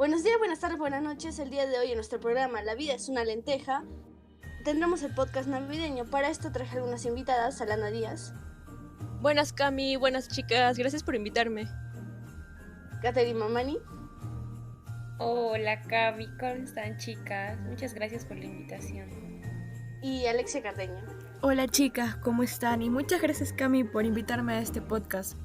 Buenos días, buenas tardes, buenas noches. El día de hoy en nuestro programa La vida es una lenteja tendremos el podcast navideño. Para esto traje algunas invitadas, Alana Díaz, Buenas Cami, buenas chicas, gracias por invitarme. Catherine Mamani Hola Cami, ¿cómo están chicas? Muchas gracias por la invitación. y Alexia Cardeño. Hola chicas, ¿cómo están? Y muchas gracias Cami por invitarme a este podcast.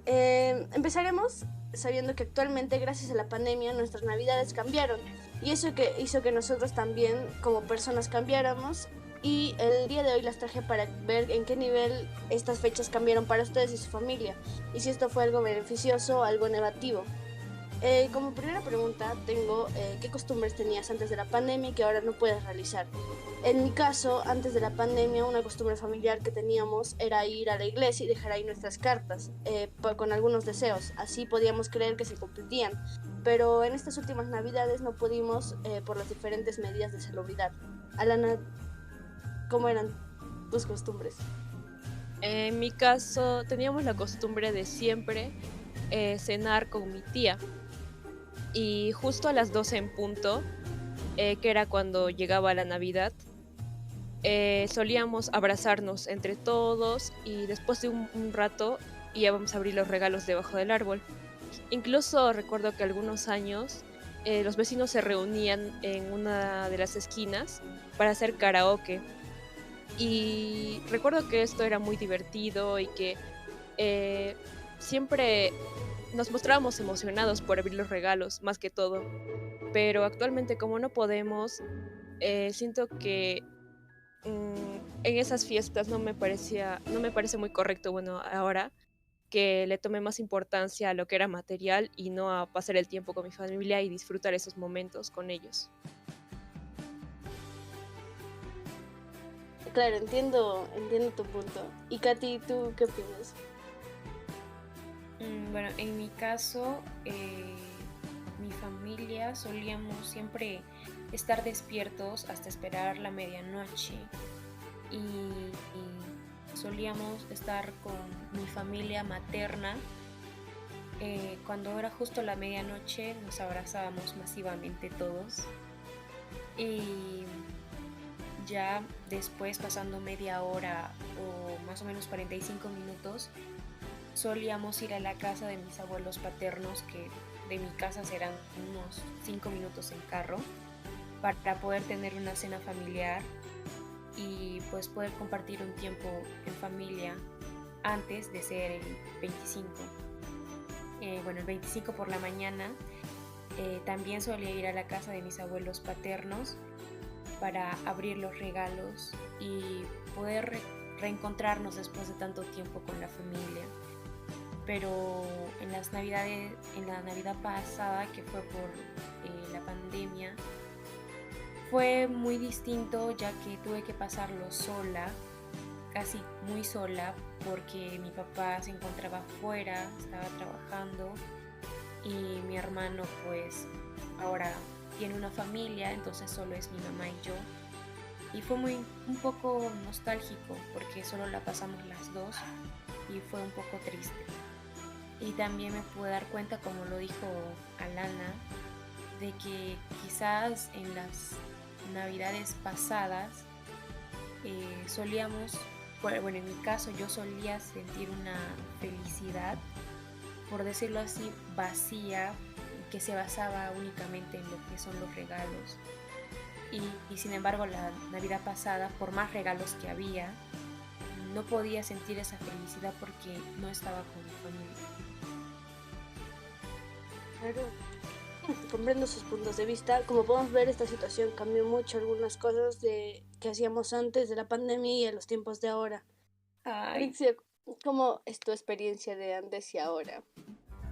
Empezaremos sabiendo que actualmente, gracias a la pandemia, nuestras navidades cambiaron. Y eso que hizo que nosotros también, como personas, cambiáramos. Y el día de hoy las traje para ver en qué nivel estas fechas cambiaron para ustedes y su familia. Y si esto fue algo beneficioso o algo negativo. Como primera pregunta tengo, ¿qué costumbres tenías antes de la pandemia y que ahora no puedes realizar? En mi caso, antes de la pandemia, una costumbre familiar que teníamos era ir a la iglesia y dejar ahí nuestras cartas con algunos deseos. Así podíamos creer que se cumplirían. Pero en estas últimas navidades no pudimos por las diferentes medidas de salubridad. Alana, ¿cómo eran tus costumbres? En mi caso, teníamos la costumbre de siempre cenar con mi tía. Y justo a las 12 en punto, que era cuando llegaba la Navidad, solíamos abrazarnos entre todos y después de un rato íbamos a abrir los regalos debajo del árbol. Incluso recuerdo que algunos años los vecinos se reunían en una de las esquinas para hacer karaoke. Y recuerdo que esto era muy divertido y que siempre nos mostrábamos emocionados por abrir los regalos, más que todo. Pero actualmente, como no podemos, siento que en esas fiestas no me parece muy correcto, bueno, ahora que le tomé más importancia a lo que era material y no a pasar el tiempo con mi familia y disfrutar esos momentos con ellos. Claro, entiendo tu punto. Y Katy, ¿tú qué opinas? Bueno, en mi caso, mi familia solíamos siempre estar despiertos hasta esperar la medianoche y solíamos estar con mi familia materna. Cuando era justo la medianoche nos abrazábamos masivamente todos y ya después, pasando media hora o más o menos 45 minutos, solíamos ir a la casa de mis abuelos paternos, que de mi casa serán unos 5 minutos en carro, para poder tener una cena familiar y pues poder compartir un tiempo en familia antes de ser el 25. Bueno, el 25 por la mañana también solía ir a la casa de mis abuelos paternos para abrir los regalos y poder reencontrarnos después de tanto tiempo con la familia. Pero en la Navidad pasada, que fue por la pandemia, fue muy distinto, ya que tuve que pasarlo sola, casi muy sola, porque mi papá se encontraba afuera, estaba trabajando y mi hermano pues ahora tiene una familia, entonces solo es mi mamá y yo. Y fue un poco nostálgico porque solo la pasamos las dos y fue un poco triste. Y también me pude dar cuenta, como lo dijo Alana, de que quizás en las navidades pasadas solíamos, bueno, en mi caso yo solía sentir una felicidad, por decirlo así, vacía, que se basaba únicamente en lo que son los regalos. Y sin embargo la Navidad pasada, por más regalos que había, no podía sentir esa felicidad porque no estaba con mi familia. Claro, comprendo sus puntos de vista. Como podemos ver, esta situación cambió mucho algunas cosas que hacíamos antes de la pandemia y a los tiempos de ahora. Alexia, ¿cómo es tu experiencia de antes y ahora?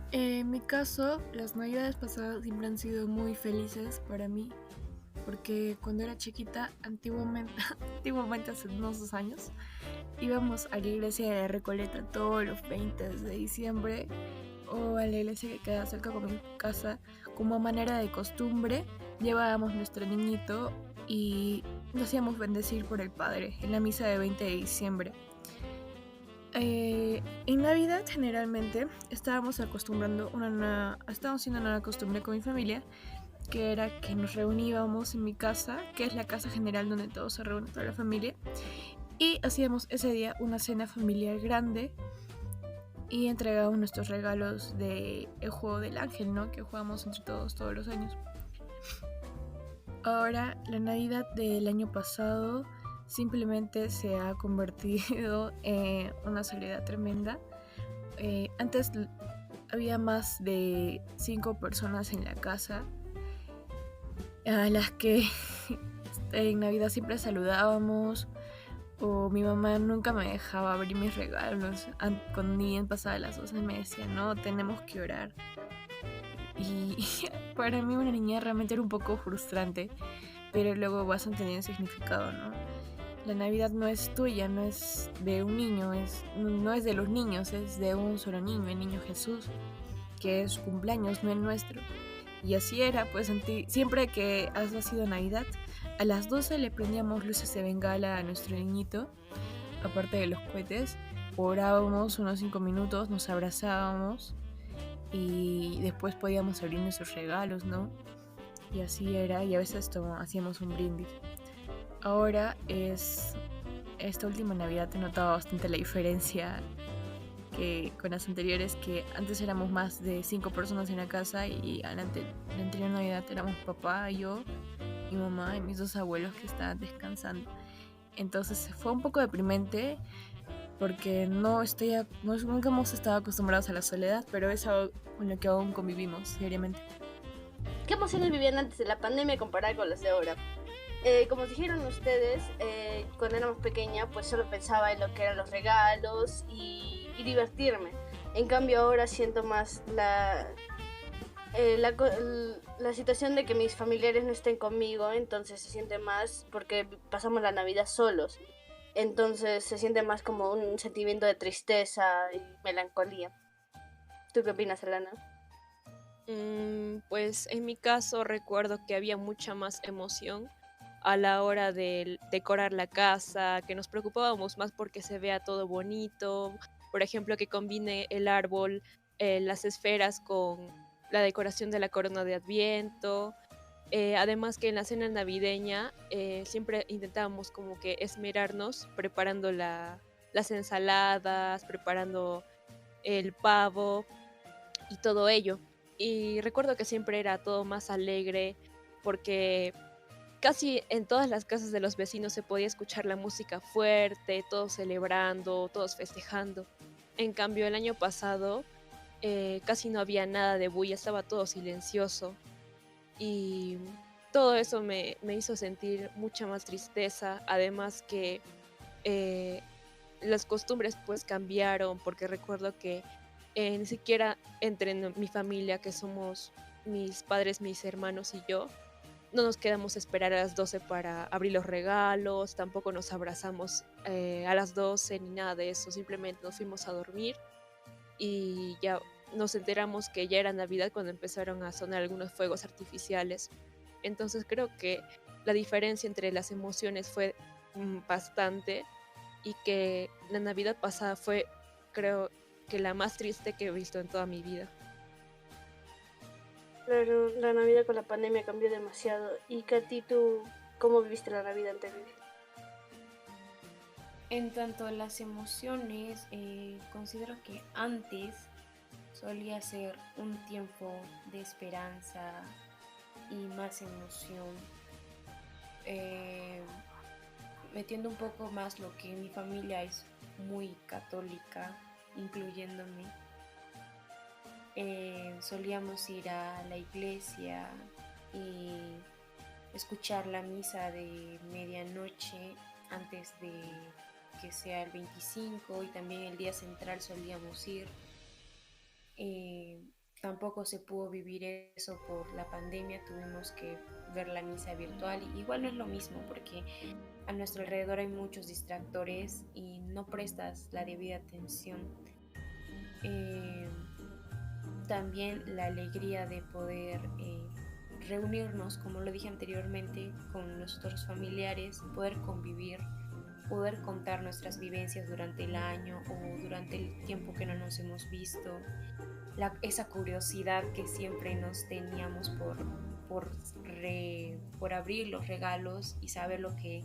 En mi caso, las navidades pasadas siempre han sido muy felices para mí, porque cuando era chiquita, antiguamente hace unos 2 años, íbamos a la iglesia de Recoleta todos los 20 de diciembre o a la iglesia que queda cerca de mi casa. Como manera de costumbre, llevábamos nuestro niñito y lo hacíamos bendecir por el Padre en la misa de 20 de diciembre. En Navidad generalmente estábamos haciendo una costumbre con mi familia que era que nos reuníamos en mi casa, que es la casa general donde todos se reúnen, toda la familia, y hacíamos ese día una cena familiar grande y entregábamos nuestros regalos de el juego del ángel, ¿no? Que jugamos entre todos los años. Ahora, la Navidad del año pasado simplemente se ha convertido en una soledad tremenda. Antes había más de 5 personas en la casa, a las que en Navidad siempre saludábamos, o mi mamá nunca me dejaba abrir mis regalos. Cuando ni bien pasaba las 12 me decía, no, tenemos que orar. Y para mí una niña realmente era un poco frustrante, pero luego vas entendiendo el significado, ¿no? La Navidad no es tuya, no es de un niño, no es de los niños, es de un solo niño, el niño Jesús, que es su cumpleaños, no el nuestro. Y así era, pues siempre que ha sido Navidad, a las 12 le prendíamos luces de bengala a nuestro niñito, aparte de los cohetes, orábamos unos 5 minutos, nos abrazábamos y después podíamos abrir nuestros regalos, ¿no? Y así era, y a veces hacíamos un brindis. Ahora esta última Navidad he notado bastante la diferencia que con las anteriores, que antes éramos más de 5 personas en la casa y la anterior Navidad éramos papá, yo, mi mamá y mis 2 abuelos que estaban descansando. Entonces fue un poco deprimente porque nunca hemos estado acostumbrados a la soledad, pero es algo con lo que aún convivimos diariamente. ¿Qué emociones vivían antes de la pandemia comparada con las de ahora? Como dijeron ustedes, cuando éramos pequeña, pues solo pensaba en lo que eran los regalos y divertirme. En cambio ahora siento más la situación de que mis familiares no estén conmigo, entonces se siente más porque pasamos la Navidad solos. Entonces se siente más como un sentimiento de tristeza y melancolía. ¿Tú qué opinas, Alana? Pues en mi caso recuerdo que había mucha más emoción a la hora de decorar la casa, que nos preocupábamos más porque se vea todo bonito, por ejemplo, que combine el árbol, las esferas con la decoración de la corona de Adviento. Además que en la cena navideña siempre intentábamos como que esmerarnos preparando las ensaladas, preparando el pavo y todo ello. Y recuerdo que siempre era todo más alegre porque casi en todas las casas de los vecinos se podía escuchar la música fuerte, todos celebrando, todos festejando. En cambio, el año pasado casi no había nada de bulla, estaba todo silencioso. Y todo eso me hizo sentir mucha más tristeza. Además que las costumbres pues cambiaron, porque recuerdo que ni siquiera entre mi familia, que somos mis padres, mis hermanos y yo, no nos quedamos a esperar a las 12 para abrir los regalos, tampoco nos abrazamos a las 12 ni nada de eso, simplemente nos fuimos a dormir y ya nos enteramos que ya era Navidad cuando empezaron a sonar algunos fuegos artificiales. Entonces creo que la diferencia entre las emociones fue bastante, y que la Navidad pasada fue, creo que la más triste que he visto en toda mi vida. Claro, la Navidad con la pandemia cambió demasiado. ¿Y Katy, tú cómo viviste la Navidad anterior? En tanto a las emociones, considero que antes solía ser un tiempo de esperanza y más emoción, metiendo un poco más lo que mi familia es muy católica, incluyéndome. Solíamos ir a la iglesia y escuchar la misa de medianoche antes de que sea el 25, y también el día central solíamos ir. Tampoco se pudo vivir eso por la pandemia, tuvimos que ver la misa virtual, y igual no es lo mismo porque a nuestro alrededor hay muchos distractores y no prestas la debida atención. También la alegría de poder reunirnos, como lo dije anteriormente, con nuestros familiares, poder convivir, poder contar nuestras vivencias durante el año o durante el tiempo que no nos hemos visto, esa curiosidad que siempre nos teníamos por abrir los regalos y saber lo que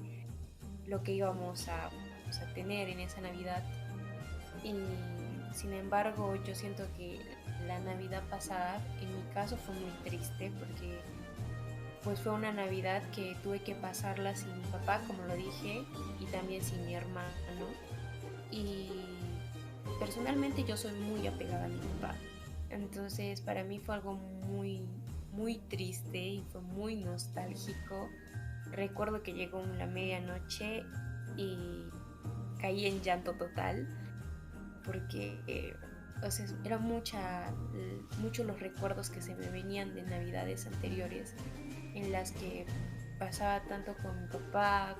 íbamos a, pues, a tener en esa Navidad. Y sin embargo, yo siento que la Navidad pasada, en mi caso, fue muy triste porque pues fue una Navidad que tuve que pasarla sin mi papá, como lo dije, y también sin mi hermano. Y personalmente yo soy muy apegada a mi papá. Entonces para mí fue algo muy, muy triste y fue muy nostálgico. Recuerdo que llegó la medianoche y caí en llanto total porque o sea, eran muchos los recuerdos que se me venían de navidades anteriores en las que pasaba tanto con mi papá,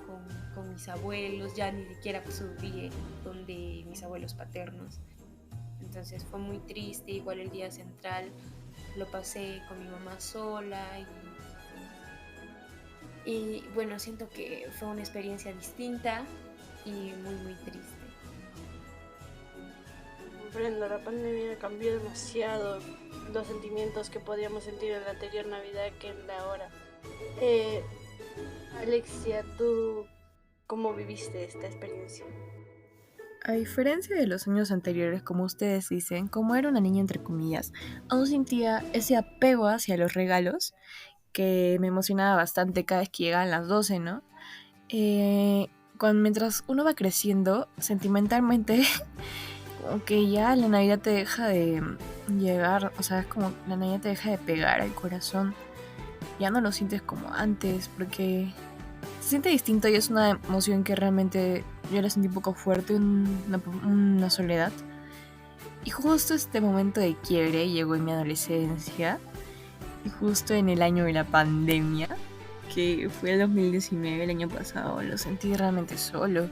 con mis abuelos, ya ni siquiera subí donde mis abuelos paternos. Entonces fue muy triste, igual el día central lo pasé con mi mamá sola y bueno, siento que fue una experiencia distinta y muy muy triste. Comprendo, la pandemia cambió demasiado los sentimientos que podíamos sentir en la anterior Navidad que en la ahora. Alexia, ¿tú cómo viviste esta experiencia? A diferencia de los años anteriores, como ustedes dicen, como era una niña entre comillas, aún sentía ese apego hacia los regalos que me emocionaba bastante cada vez que llegaban las 12, ¿no? Mientras uno va creciendo, sentimentalmente, como que ya la Navidad te deja de llegar, o sea, es como la Navidad te deja de pegar al corazón. Ya no lo sientes como antes, porque se siente distinto y es una emoción que realmente yo la sentí un poco fuerte, una soledad. Y justo este momento de quiebre llegó en mi adolescencia y justo en el año de la pandemia, que fue el 2019, el año pasado, lo sentí realmente solo.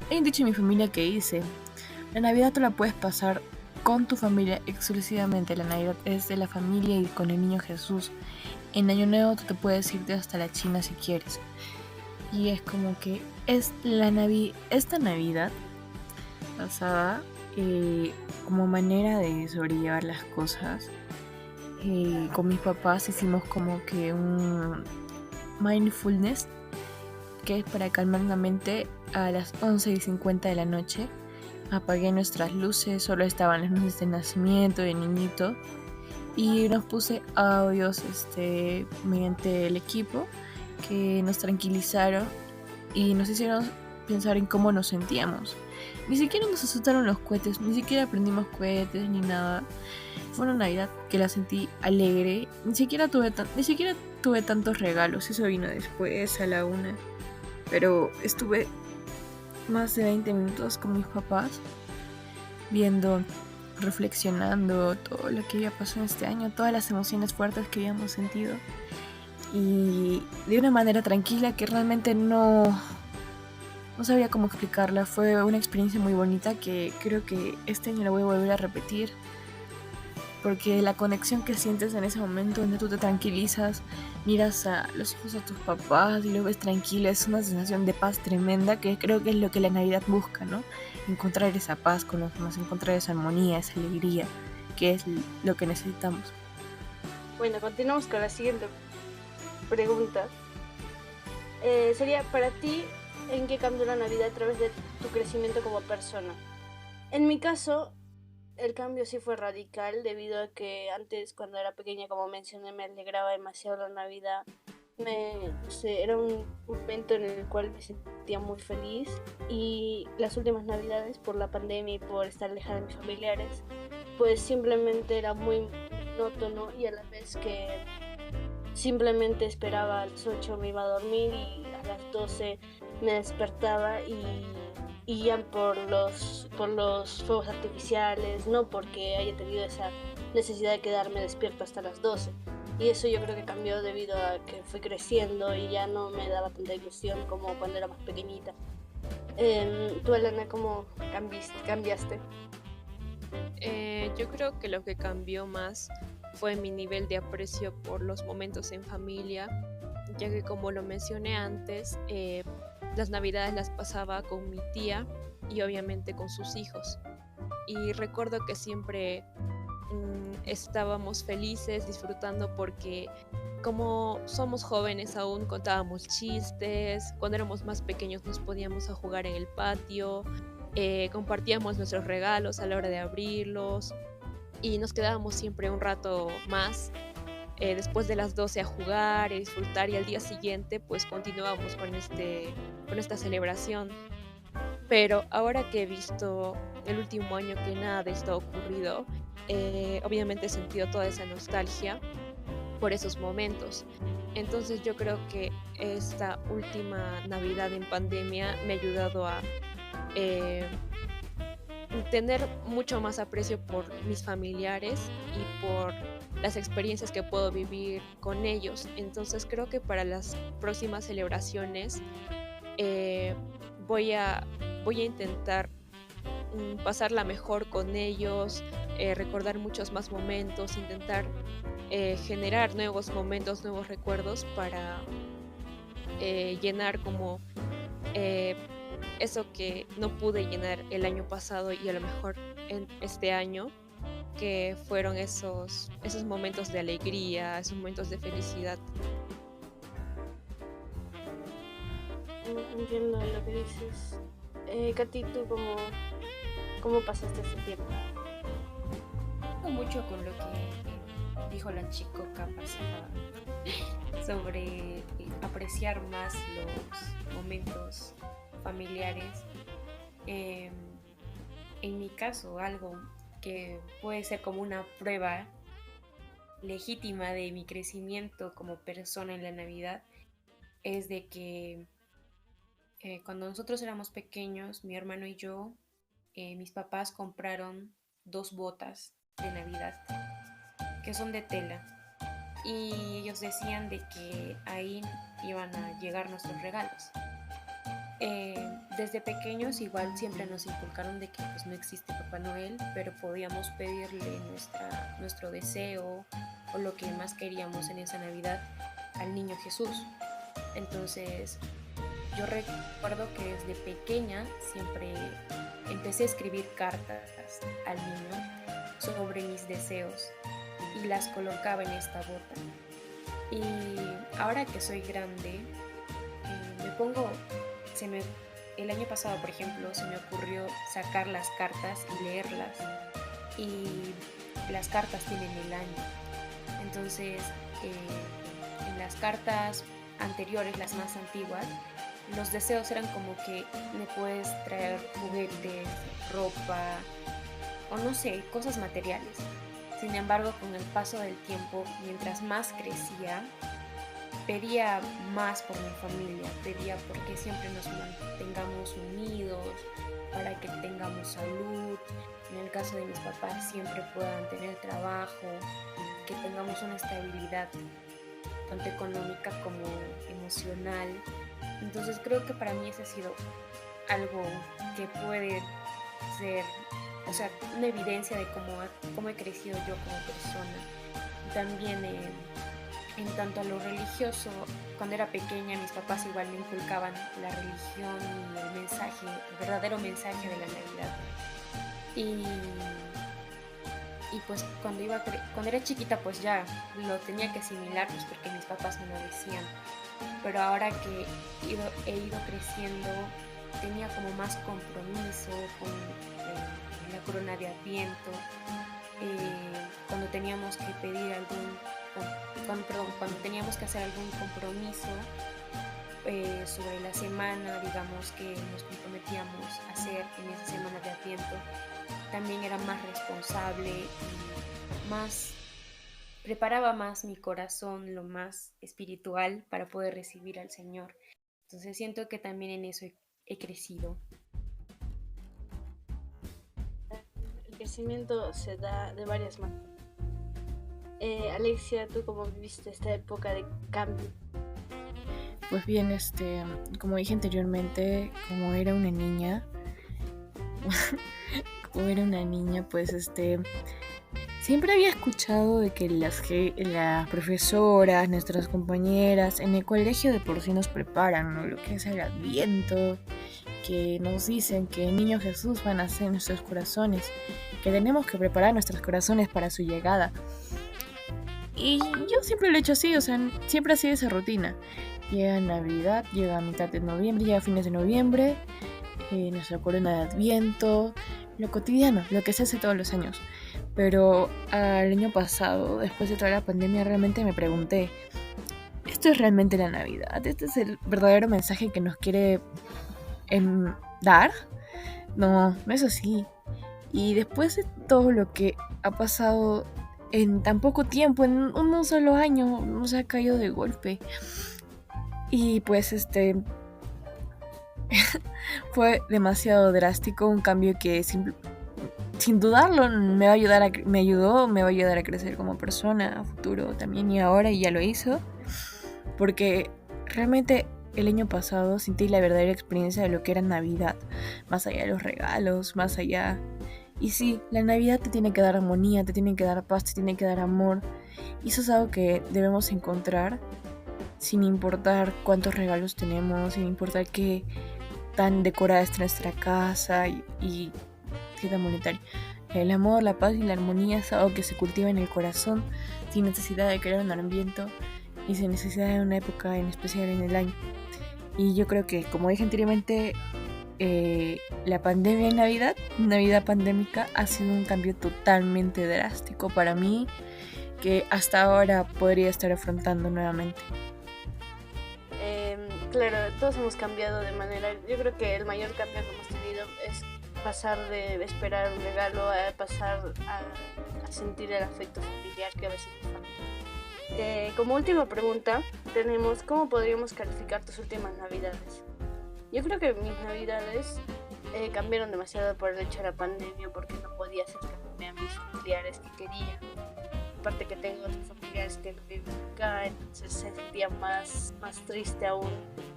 Hay un dicho en mi familia que dice: la Navidad tú la puedes pasar con tu familia exclusivamente, la Navidad es de la familia y con el niño Jesús. En Año Nuevo tú te puedes irte hasta la China si quieres. Y es como que es esta Navidad pasada como manera de sobrellevar las cosas. Con mis papás hicimos como que un mindfulness, que es para calmar la mente. A las 11:50 de la noche apagué nuestras luces, solo estaban las luces de nacimiento, de niñito, y nos puse audios mediante el equipo que nos tranquilizaron y nos hicieron pensar en cómo nos sentíamos. Ni siquiera nos asustaron los cohetes, ni siquiera prendimos cohetes ni nada. Fue una Navidad que la sentí alegre. Ni siquiera tuve tantos regalos, eso vino después a la 1. Pero estuve más de 20 minutos con mis papás viendo, reflexionando todo lo que había pasado este año, todas las emociones fuertes que habíamos sentido, y de una manera tranquila que realmente no sabría cómo explicarla. Fue una experiencia muy bonita que creo que este año la voy a volver a repetir, porque la conexión que sientes en ese momento donde tú te tranquilizas, miras a los ojos a tus papás y lo ves tranquilo, es una sensación de paz tremenda que creo que es lo que la Navidad busca, ¿no? Encontrar esa paz con los demás, encontrar esa armonía, esa alegría, que es lo que necesitamos. Bueno, continuamos con la siguiente pregunta. Sería para ti, ¿en qué cambió la Navidad a través de tu crecimiento como persona? En mi caso, el cambio sí fue radical, debido a que antes, cuando era pequeña, como mencioné, me alegraba demasiado la Navidad. Era un momento en el cual me sentía muy feliz, y las últimas Navidades, por la pandemia y por estar lejana de mis familiares, pues simplemente era muy monótono, y a la vez que simplemente esperaba a las 8 me iba a dormir y a las 12 me despertaba y ya por los fuegos artificiales, no porque haya tenido esa necesidad de quedarme despierto hasta las 12. Y eso yo creo que cambió debido a que fui creciendo y ya no me daba tanta ilusión como cuando era más pequeñita. Tú, Elena, ¿cómo cambiaste? Yo creo que lo que cambió más fue mi nivel de aprecio por los momentos en familia, ya que, como lo mencioné antes, las Navidades las pasaba con mi tía y obviamente con sus hijos. Y recuerdo que siempre estábamos felices, disfrutando porque como somos jóvenes aún contábamos chistes, cuando éramos más pequeños nos podíamos a jugar en el patio, compartíamos nuestros regalos a la hora de abrirlos y nos quedábamos siempre un rato más después de las 12 a jugar y disfrutar y al día siguiente pues continuábamos con esta celebración. Pero ahora que he visto el último año que nada de esto ha ocurrido, obviamente he sentido toda esa nostalgia por esos momentos. Entonces yo creo que esta última Navidad en pandemia me ha ayudado a eh, tener mucho más aprecio por mis familiares y por las experiencias que puedo vivir con ellos. Entonces creo que para las próximas celebraciones eh, voy a, voy a intentar pasarla mejor con ellos, recordar muchos más momentos, intentar generar nuevos momentos, nuevos recuerdos para llenar como eh, eso que no pude llenar el año pasado y a lo mejor en este año, que fueron esos momentos de alegría, esos momentos de felicidad. Entiendo lo que dices. Katy, ¿tú cómo pasaste ese tiempo? Mucho con lo que dijo la chicoca pasada sobre apreciar más los momentos familiares. En mi caso, algo que puede ser como una prueba legítima de mi crecimiento como persona en la Navidad es de que cuando nosotros éramos pequeños, mi hermano y yo, mis papás compraron 2 botas de Navidad que son de tela y ellos decían de que ahí iban a llegar nuestros regalos. Desde pequeños igual siempre nos inculcaron de que pues no existe Papá Noel, pero podíamos pedirle nuestro deseo o lo que más queríamos en esa Navidad al niño Jesús. Entonces yo recuerdo que desde pequeña siempre empecé a escribir cartas al niño sobre mis deseos y las colocaba en esta bota. Y ahora que soy grande, el año pasado, por ejemplo, se me ocurrió sacar las cartas y leerlas. Y las cartas tienen el año. Entonces, en las cartas anteriores, las más antiguas, los deseos eran como que me puedes traer juguetes, ropa, o no sé, cosas materiales. Sin embargo, con el paso del tiempo, mientras más crecía, pedía más por mi familia, pedía porque siempre nos mantengamos unidos, para que tengamos salud, en el caso de mis papás siempre puedan tener trabajo, que tengamos una estabilidad tanto económica como emocional. Entonces creo que para mí ese ha sido algo que puede ser, o sea, una evidencia de cómo he crecido yo como persona. También en tanto a lo religioso, cuando era pequeña mis papás igual me inculcaban la religión y el verdadero mensaje de la Navidad. Y pues cuando era chiquita pues ya lo tenía que asimilar pues porque mis papás me lo decían. Pero ahora que he ido creciendo, tenía como más compromiso con la corona de Adviento, cuando teníamos que cuando teníamos que hacer algún compromiso sobre la semana, digamos, que nos comprometíamos a hacer en esa semana de Adviento, también era más responsable y preparaba más mi corazón, lo más espiritual para poder recibir al Señor. Entonces siento que también en eso he crecido. El crecimiento se da de varias maneras. Alexia, ¿tú cómo viviste esta época de cambio? Pues bien, como dije anteriormente, como era una niña, pues siempre había escuchado de que las profesoras, nuestras compañeras en el colegio de por sí nos preparan, ¿no? Lo que es el Adviento, que nos dicen que el niño Jesús va a nacer en nuestros corazones, que tenemos que preparar nuestros corazones para su llegada. Y yo siempre lo he hecho así, o sea, siempre ha sido esa rutina. Llega Navidad, llega a mitad de noviembre, llega a fines de noviembre, nuestra corona de Adviento, lo cotidiano, lo que se hace todos los años. Pero al año pasado, después de toda la pandemia, realmente me pregunté, ¿esto es realmente la Navidad? ¿Este es el verdadero mensaje que nos quiere dar? No, no es así. Y después de todo lo que ha pasado en tan poco tiempo, en un solo año, nos ha caído de golpe. Y pues fue demasiado drástico, un cambio que sin dudarlo me va a ayudar me va a ayudar a crecer como persona a futuro también, y ahora ya lo hizo, porque realmente el año pasado sentí la verdadera experiencia de lo que era Navidad, más allá de los regalos, más allá. Y sí, la Navidad te tiene que dar armonía, te tiene que dar paz, te tiene que dar amor, y eso es algo que debemos encontrar sin importar cuántos regalos tenemos, sin importar qué tan decorada está nuestra casa y qué tan monetario. El amor, la paz y la armonía es algo que se cultiva en el corazón sin necesidad de crear un ambiente y sin necesidad de una época en especial en el año. Y yo creo que, como dije anteriormente, la pandemia en Navidad pandémica, ha sido un cambio totalmente drástico para mí, que hasta ahora podría estar afrontando nuevamente. Claro, todos hemos cambiado de manera. Yo creo que el mayor cambio que hemos tenido es pasar de esperar un regalo a pasar a sentir el afecto familiar que a veces nos falta. Como última pregunta tenemos, ¿cómo podríamos calificar tus últimas navidades? Yo creo que mis navidades cambiaron demasiado por el hecho de la pandemia, porque no podía acercarme a mis familiares que quería. Aparte que tengo otros familiares que viven acá, entonces se sentía más triste aún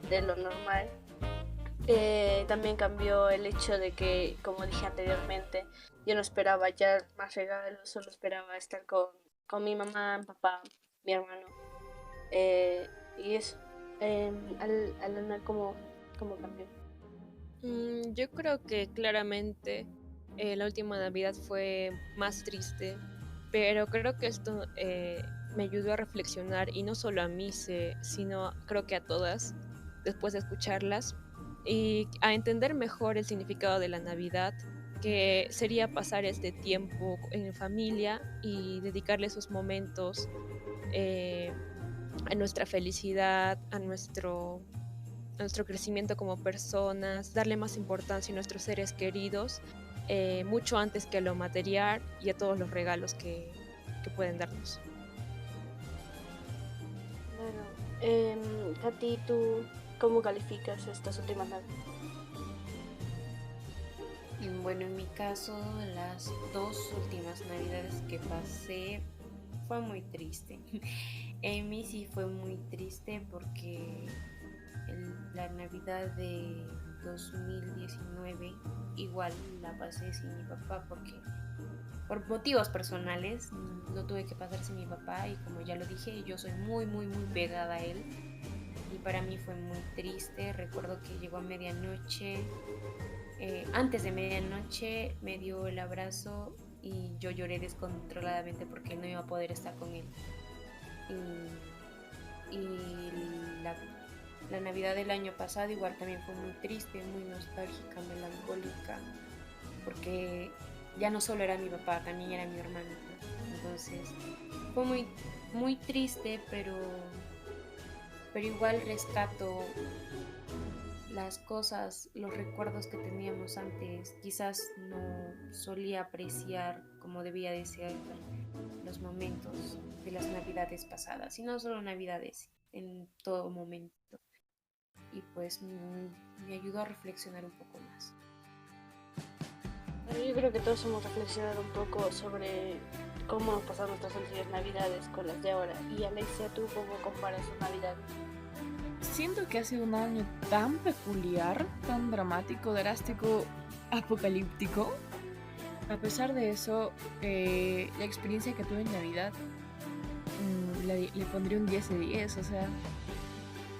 de lo normal. También cambió el hecho de que, como dije anteriormente, yo no esperaba ya más regalos, solo esperaba estar con mi mamá, mi papá, mi hermano. Y eso. Alana, ¿cómo cambió? Yo creo que claramente la última Navidad fue más triste, pero creo que esto me ayudó a reflexionar, y no solo a mí, sino creo que a todas, después de escucharlas, y a entender mejor el significado de la Navidad, que sería pasar este tiempo en familia y dedicarle esos momentos a nuestra felicidad, a nuestro crecimiento como personas, darle más importancia a nuestros seres queridos, mucho antes que a lo material y a todos los regalos que pueden darnos. Bueno, Katy, ¿tú cómo calificas estas últimas navidades? Bueno, en mi caso, las 2 últimas navidades que pasé fue muy triste. En mí sí fue muy triste porque la Navidad de 2019 igual la pasé sin mi papá, porque por motivos personales lo tuve que pasar sin mi papá, y como ya lo dije, yo soy muy pegada a él, y para mí fue muy triste. Recuerdo que llegó a medianoche, antes de medianoche me dio el abrazo y yo lloré descontroladamente porque no iba a poder estar con él. Y la Navidad del año pasado igual también fue muy triste, muy nostálgica, melancólica, porque ya no solo era mi papá, también era mi hermano, ¿no? Entonces fue muy triste, pero igual rescato las cosas, los recuerdos que teníamos antes. Quizás no solía apreciar como debía de ser los momentos de las navidades pasadas, y no solo navidades, en todo momento. Y pues me ayudó a reflexionar un poco más. Bueno, yo creo que todos hemos reflexionado un poco sobre cómo nos pasaron nuestras anteriores navidades con las de ahora. Y Alexia, ¿tú cómo comparas tu Navidad? Siento que ha sido un año tan peculiar, tan dramático, drástico, apocalíptico. A pesar de eso, la experiencia que tuve en Navidad le pondría un 10 de 10. O sea,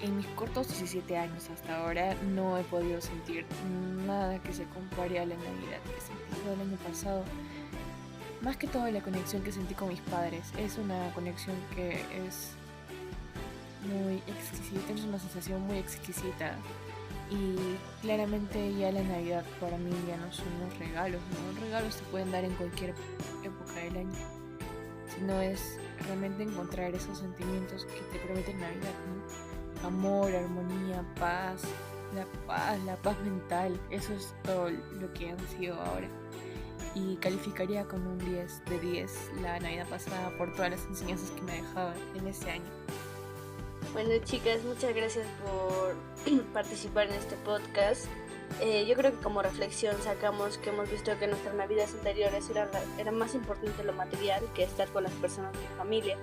en mis cortos 17 años hasta ahora no he podido sentir nada que se compare a la Navidad que sentí el año pasado. más que todo la conexión que sentí con mis padres. Es una conexión que es muy exquisita, es una sensación muy exquisita. Y claramente ya la Navidad para mí ya no son unos regalos, ¿no? Los regalos se pueden dar en cualquier época del año, sino es realmente encontrar esos sentimientos que te promete Navidad, ¿no? Amor, armonía, paz, la paz mental, eso es todo lo que han sido ahora. Y calificaría con un 10 de 10 la Navidad pasada por todas las enseñanzas que me dejaba en ese año. Bueno, chicas, muchas gracias por participar en este podcast. Yo creo que como reflexión sacamos que hemos visto que nuestras navidades anteriores era más importante lo material que estar con las personas de la familia.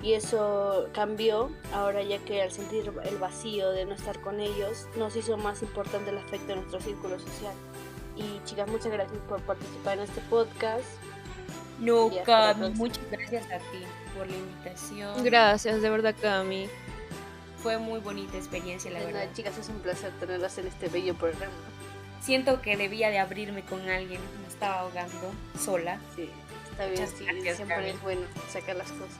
Y eso cambió ahora, ya que al sentir el vacío de no estar con ellos, nos hizo más importante el afecto de nuestro círculo social. Y chicas, muchas gracias por participar en este podcast. No, Y hasta la Cami, próxima. muchas gracias a ti por la invitación. Gracias, de verdad, Cami. Fue muy bonita experiencia, la De nada, verdad. chicas, es un placer tenerlas en este bello programa. Siento que debía de abrirme con alguien, me estaba ahogando sola. Sí, está bien, Muchas sí, gracias, siempre Cami. es bueno sacar las cosas.